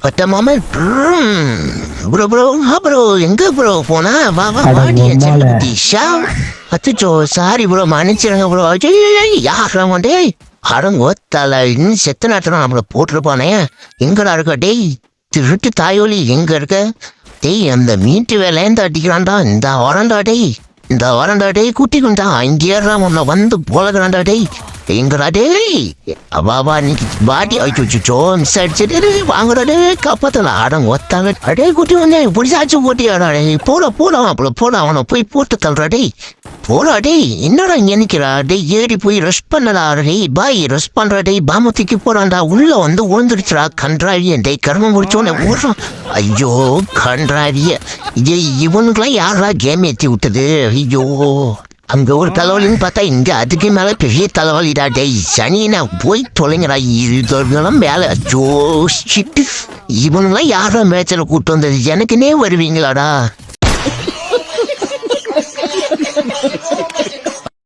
பட்ட மாமன் bro bro bro எங்க ப்ரோ போனா வா வா அட வாடி உம்மால. திஷா அச்சோ சாரி ப்ரோ மன்னிச்சிருங்க ப்ரோ யாரும் டேய் அடங்கோத்தால இன்னும் செத்த நேரத்துல நம்மள போட்டிருப்பானே எங்கடா இருக்க டேய் திருட்டு தாயோலி எங்க இருக்க டேய் அந்த மீட்டு வேலையந்த அடிக்கிறான்டா இந்த வரண்டா டேய் இந்த வரண்டா டேய் குட்டி குண்டா இங்கேறா உன்னை வந்து போலகிறான்டா டேய் எங்கடா டேய் அவாவா இன்னைக்கு பாட்டி அச்சோ மிஸ் அடிச்சுட்டு வாங்கடா டே காப்பாத்தல அடங்க ஒத்தாங்க அடே குட்டி வந்து பிடிச்சாச்சு போட்டியாடா டேய் போடா அப்படி போடா அவனை போய் போட்டு தள்ளுறா டேய் போடா டேய் என்னடா இங்க நிக்கிறா டேய் ஏறி போய் ரெஸ்ட் பண்ணடா டேய் பாய் ரெஸ்ட் பண்றா டேய் பாமத்திக்கு போறான்டா உள்ள வந்து உழுந்துருச்சுடா கன்றாவிய டேய் கர்மம் முடிச்சோன்னு ஓடுறான் ஐயோ கன்றாவிய இது இவனுக்குலாம் யாரா கேம் ஏற்றி விட்டது ஐயோ அங்க ஒரு தலைவலின்னு பார்த்தா இங்க அதுக்கு மேல பெரிய தலைவலிடா டேய் சனினா போய் தொலைங்கடா இதெல்லாம் மேல ஜோ ஷிட்டு இவனுங்களாம் யாரா மேட்சில் கூட்டு வந்தது எனக்குன்னே வருவீங்களாடா